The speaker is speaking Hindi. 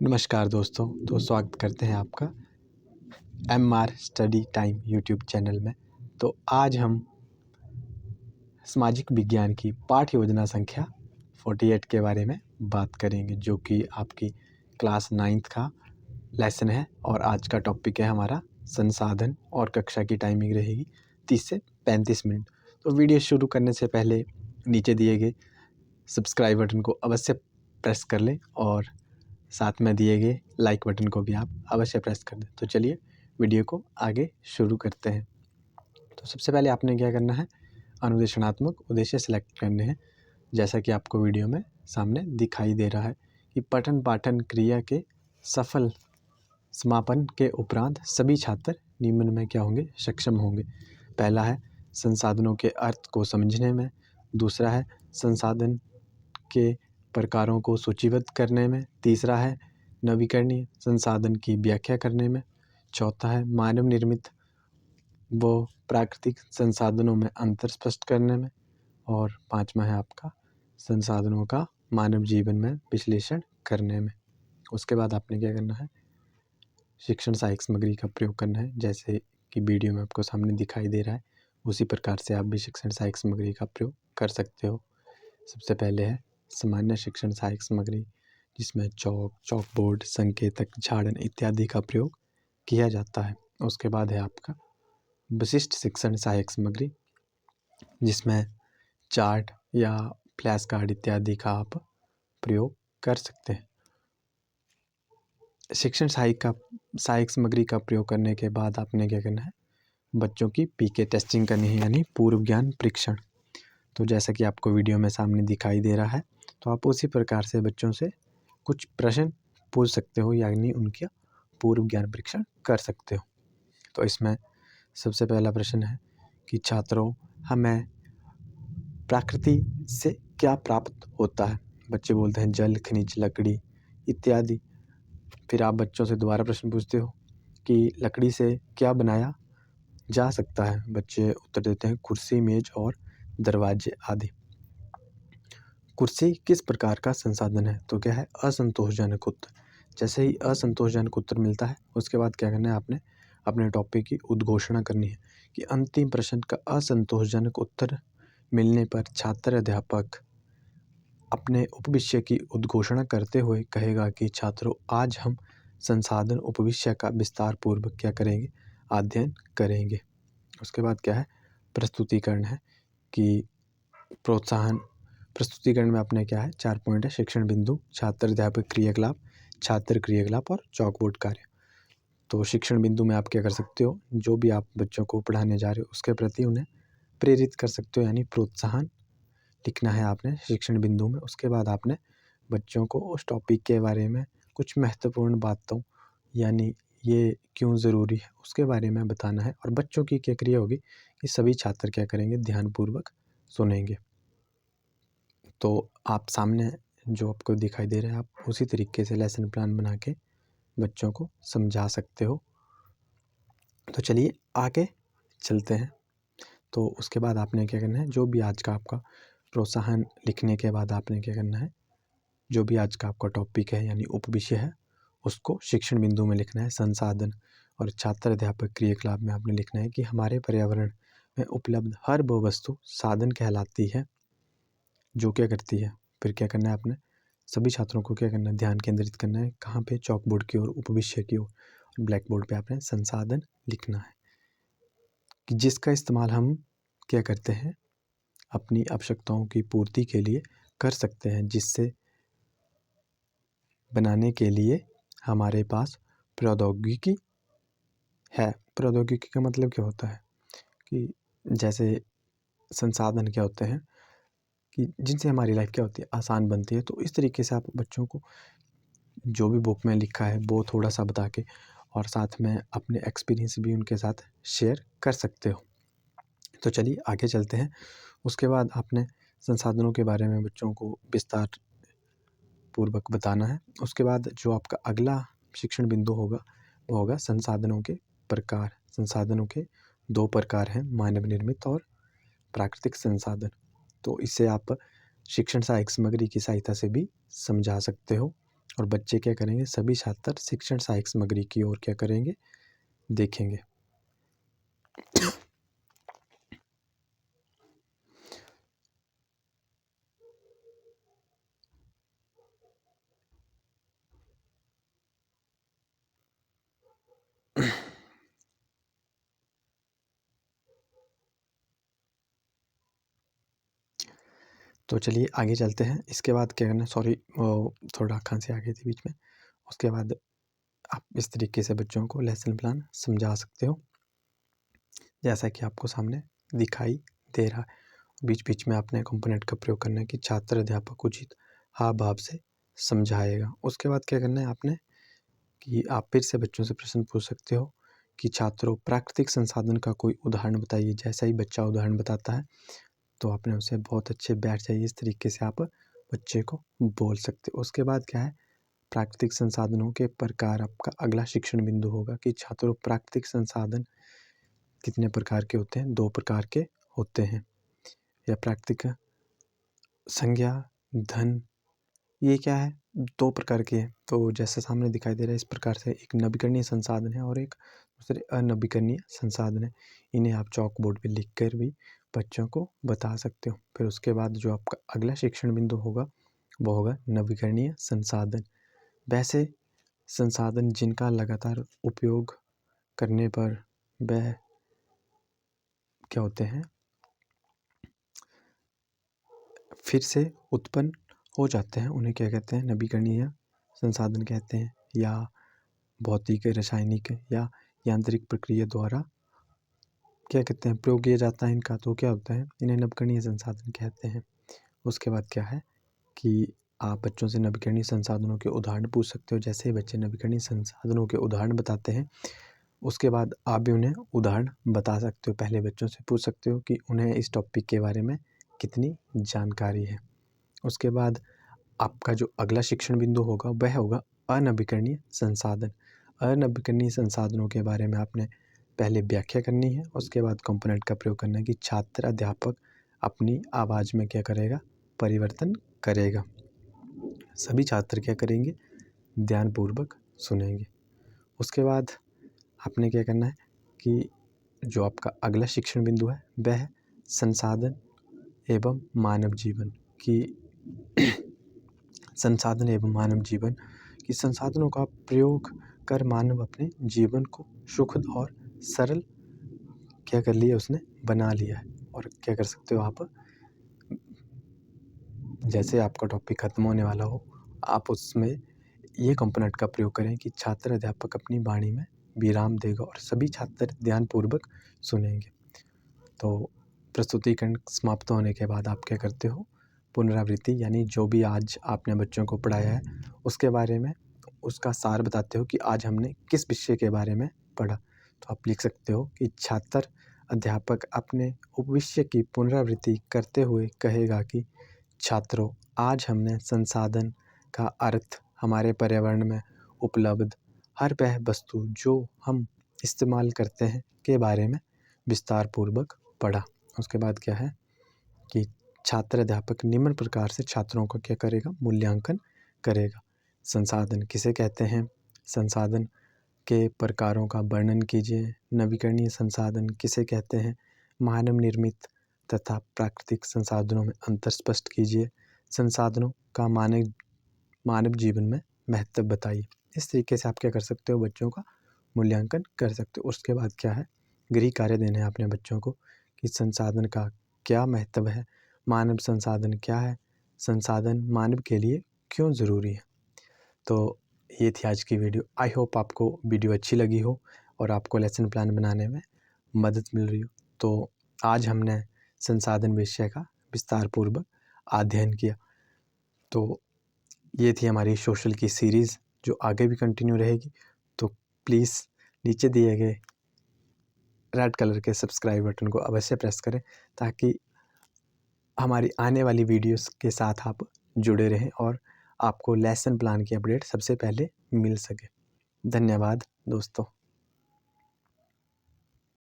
नमस्कार दोस्तों, स्वागत करते हैं आपका MR study time YouTube channel में। तो आज हम सामाजिक विज्ञान की पाठ्य योजना संख्या 48 के बारे में बात करेंगे, जो कि आपकी क्लास 9th का लेसन है। और आज का टॉपिक है हमारा संसाधन, और कक्षा की टाइमिंग रहेगी 30 से 35 मिनट। तो वीडियो शुरू करने से पहले नीचे दिए गए सब्सक्राइब बटन को अवश्य प्रेस कर लें और साथ में दिए गए लाइक बटन को भी आप अवश्य प्रेस कर दें। तो चलिए वीडियो को आगे शुरू करते हैं। तो सबसे पहले आपने क्या करना है, अनुदेशनात्मक उद्देश्य सेलेक्ट करने हैं। जैसा कि आपको वीडियो में सामने दिखाई दे रहा है कि पठन पाठन क्रिया के सफल समापन के उपरांत सभी छात्र निम्न में क्या होंगे, सक्षम होंगे। पहला है संसाधनों के अर्थ को समझने में, दूसरा है संसाधन के प्रकारों को सूचीबद्ध करने में, तीसरा है नवीकरणीय संसाधन की व्याख्या करने में, चौथा है मानव निर्मित व प्राकृतिक संसाधनों में अंतर स्पष्ट करने में, और पांचवा है आपका संसाधनों का मानव जीवन में विश्लेषण करने में। उसके बाद आपने क्या करना है, शिक्षण सहायक सामग्री का प्रयोग करना है। जैसे कि वीडियो में आपको सामने दिखाई दे रहा है, उसी प्रकार से आप भी शिक्षण सहायक सामग्री का प्रयोग कर सकते हो। सबसे पहले है सामान्य शिक्षण सहायक सामग्री, जिसमें चौक बोर्ड, संकेतक, झाड़न इत्यादि का प्रयोग किया जाता है। उसके बाद है आपका विशिष्ट शिक्षण सहायक सामग्री, जिसमें चार्ट या फ्लैश कार्ड इत्यादि का आप प्रयोग कर सकते हैं। शिक्षण सहायक सामग्री का प्रयोग करने के बाद आपने क्या करना है, बच्चों की पीके टेस्टिंग करनी है, यानी पूर्व ज्ञान परीक्षण। तो जैसा कि आपको वीडियो में सामने दिखाई दे रहा है, तो आप उसी प्रकार से बच्चों से कुछ प्रश्न पूछ सकते हो, यानी उनका पूर्व ज्ञान परीक्षण कर सकते हो। तो इसमें सबसे पहला प्रश्न है कि छात्रों, हमें प्रकृति से क्या प्राप्त होता है। बच्चे बोलते हैं जल, खनिज, लकड़ी इत्यादि। फिर आप बच्चों से दोबारा प्रश्न पूछते हो कि लकड़ी से क्या बनाया जा सकता है। बच्चे उत्तर देते हैं कुर्सी, मेज और दरवाजे आदि। कुर्सी किस प्रकार का संसाधन है, तो क्या है, असंतोषजनक उत्तर। जैसे ही असंतोषजनक उत्तर मिलता है, उसके बाद क्या करना है, आपने अपने टॉपिक की उद्घोषणा करनी है कि अंतिम प्रश्न का असंतोषजनक उत्तर मिलने पर छात्र अध्यापक अपने उपविषय की उद्घोषणा करते हुए कहेगा कि छात्रों, आज हम संसाधन उपविषय का विस्तार पूर्वक क्या करेंगे, अध्ययन करेंगे। उसके बाद क्या है, प्रस्तुतिकरण है कि प्रोत्साहन। प्रस्तुतिकरण में अपने क्या है, 4 पॉइंट है, शिक्षण बिंदु, छात्र अध्यापक क्रियाकलाप, छात्र क्रियाकलाप और चौकबोर्ड कार्य। तो शिक्षण बिंदु में आप क्या कर सकते हो, जो भी आप बच्चों को पढ़ाने जा रहे हो उसके प्रति उन्हें प्रेरित कर सकते हो, यानी प्रोत्साहन लिखना है आपने शिक्षण बिंदु में। उसके बाद आपने बच्चों को उस टॉपिक के बारे में कुछ महत्वपूर्ण बातों, यानी ये क्यों ज़रूरी है, उसके बारे में बताना है। और बच्चों की क्या क्रिया होगी कि सभी छात्र क्या करेंगे, ध्यानपूर्वक सुनेंगे। तो आप सामने जो आपको दिखाई दे रहा है, आप उसी तरीके से लेसन प्लान बना के बच्चों को समझा सकते हो। तो चलिए आगे चलते हैं। तो उसके बाद आपने क्या करना है, जो भी आज का आपका प्रोत्साहन लिखने के बाद आपने क्या करना है, जो भी आज का आपका टॉपिक है यानी उपविषय है, उसको शिक्षण बिंदु में लिखना है संसाधन। और छात्र अध्यापक क्रियाकलाप में आपने लिखना है कि हमारे पर्यावरण में उपलब्ध हर वो वस्तु साधन कहलाती है, जो क्या करती है। फिर क्या करना है, आपने सभी छात्रों को क्या करना है, ध्यान केंद्रित करना है कहाँ पे, चौक बोर्ड की ओर, उपविषय की ओर। और ब्लैक बोर्ड पे आपने संसाधन लिखना है कि जिसका इस्तेमाल हम क्या करते हैं, अपनी आवश्यकताओं की पूर्ति के लिए कर सकते हैं, जिससे बनाने के लिए हमारे पास प्रौद्योगिकी है। प्रौद्योगिकी का मतलब क्या होता है कि जैसे संसाधन क्या होते हैं कि जिनसे हमारी लाइफ क्या होती है, आसान बनती है। तो इस तरीके से आप बच्चों को जो भी बुक में लिखा है वो थोड़ा सा बता के, और साथ में अपने एक्सपीरियंस भी उनके साथ शेयर कर सकते हो। तो चलिए आगे चलते हैं। उसके बाद आपने संसाधनों के बारे में बच्चों को विस्तार पूर्वक बताना है। उसके बाद जो आपका अगला शिक्षण बिंदु होगा वो होगा संसाधनों के प्रकार। संसाधनों के 2 प्रकार हैं, मानव निर्मित और प्राकृतिक संसाधन। तो इसे आप शिक्षण सहायक सामग्री की सहायता से भी समझा सकते हो। और बच्चे क्या करेंगे, सभी छात्र शिक्षण सहायक सामग्री की ओर क्या करेंगे, देखेंगे। तो चलिए आगे चलते हैं। इसके बाद क्या करना, सॉरी थोड़ा खांसी आ गई थी बीच में। उसके बाद आप इस तरीके से बच्चों को लेसन प्लान समझा सकते हो, जैसा कि आपको सामने दिखाई दे रहा है। बीच बीच में आपने कंपोनेंट का प्रयोग करना है कि छात्र अध्यापक उचित हाव भाव से समझाएगा। उसके बाद क्या करना है आपने कि आप फिर से बच्चों से प्रश्न पूछ सकते हो कि छात्रों प्राकृतिक संसाधन का कोई उदाहरण बताइए। जैसा ही बच्चा उदाहरण बताता है तो आपने उसे बहुत अच्छे बैठ जाइए, इस तरीके से आप बच्चे को बोल सकते हो। उसके बाद क्या है, प्राकृतिक संसाधनों के प्रकार आपका अगला शिक्षण बिंदु होगा कि छात्रों प्राकृतिक संसाधन कितने प्रकार के होते हैं, 2 प्रकार के होते हैं। या प्राकृतिक संज्ञा धन, ये क्या है, 2 प्रकार के हैं। तो जैसे सामने दिखाई दे रहा है इस प्रकार से, एक नवीकरणीय संसाधन है और एक दूसरे अनवीकरणीय संसाधन है। इन्हें आप चॉक बोर्ड पे लिख कर भी बच्चों को बता सकते हो। फिर उसके बाद जो आपका अगला शिक्षण बिंदु होगा वो होगा नवीकरणीय संसाधन। वैसे संसाधन जिनका लगातार उपयोग करने पर वह क्या होते हैं, फिर से उत्पन्न हो जाते हैं, उन्हें क्या कहते हैं, नवीकरणीय संसाधन कहते हैं। या भौतिक, रासायनिक या यांत्रिक प्रक्रिया द्वारा क्या कहते हैं, प्रयोग किया जाता है इनका, तो क्या होता है, इन्हें नवीकरणीय संसाधन कहते हैं। उसके बाद क्या है कि आप बच्चों से नवीकरणीय संसाधनों के उदाहरण पूछ सकते हो। जैसे ही बच्चे नवीकरणीय संसाधनों के उदाहरण बताते हैं, उसके बाद आप भी उन्हें उदाहरण बता सकते हो। पहले बच्चों से पूछ सकते हो कि उन्हें इस टॉपिक के बारे में कितनी जानकारी है। उसके बाद आपका जो अगला शिक्षण बिंदु होगा वह होगा अनवीकरणीय संसाधन। अनवीकरणीय संसाधनों के बारे में आपने पहले व्याख्या करनी है। उसके बाद कंपोनेंट का प्रयोग करना है कि छात्र अध्यापक अपनी आवाज़ में क्या करेगा, परिवर्तन करेगा। सभी छात्र क्या करेंगे, ध्यानपूर्वक सुनेंगे। उसके बाद आपने क्या करना है कि जो आपका अगला शिक्षण बिंदु है वह है संसाधन एवं मानव जीवन की संसाधन एवं मानव जीवन की संसाधनों का प्रयोग कर मानव अपने जीवन को सुखद और सरल क्या कर लिया, उसने बना लिया है। और क्या कर सकते हो आप, जैसे आपका टॉपिक खत्म होने वाला हो, आप उसमें ये कंपोनेंट का प्रयोग करें कि छात्र अध्यापक अपनी वाणी में विराम देगा और सभी छात्र ध्यानपूर्वक सुनेंगे। तो प्रस्तुतिकरण समाप्त होने के बाद आप क्या करते हो, पुनरावृत्ति, यानी जो भी आज आपने बच्चों को पढ़ाया है उसके बारे में उसका सार बताते हो कि आज हमने किस विषय के बारे में पढ़ा। तो आप लिख सकते हो कि छात्र अध्यापक अपने उपविषय की पुनरावृत्ति करते हुए कहेगा कि छात्रों, आज हमने संसाधन का अर्थ हमारे पर्यावरण में उपलब्ध हर वह वस्तु जो हम इस्तेमाल करते हैं के बारे में विस्तार पूर्वक पढ़ा। उसके बाद क्या है कि छात्र अध्यापक निम्न प्रकार से छात्रों को क्या करेगा, मूल्यांकन करेगा। संसाधन किसे कहते हैं, संसाधन के प्रकारों का वर्णन कीजिए। नवीकरणीय संसाधन किसे कहते हैं, मानव निर्मित तथा प्राकृतिक संसाधनों में अंतर स्पष्ट कीजिए। संसाधनों का मानव जीवन में महत्व बताइए। इस तरीके से आप क्या कर सकते हो, बच्चों का मूल्यांकन कर सकते हो। उसके बाद क्या है, गृह कार्य देने हैं अपने बच्चों को कि संसाधन का क्या महत्व है, मानव संसाधन क्या है, संसाधन मानव के लिए क्यों ज़रूरी है। तो ये थी आज की वीडियो। आई होप आपको वीडियो अच्छी लगी हो और आपको लेसन प्लान बनाने में मदद मिल रही हो। तो आज हमने संसाधन विषय का विस्तार पूर्वक अध्ययन किया। तो ये थी हमारी सोशल की सीरीज़ जो आगे भी कंटिन्यू रहेगी। तो प्लीज़ नीचे दिए गए रेड कलर के सब्सक्राइब बटन को अवश्य प्रेस करें ताकि हमारी आने वाली वीडियोस के साथ आप जुड़े रहें और आपको लेसन प्लान की अपडेट सबसे पहले मिल सके। धन्यवाद दोस्तों।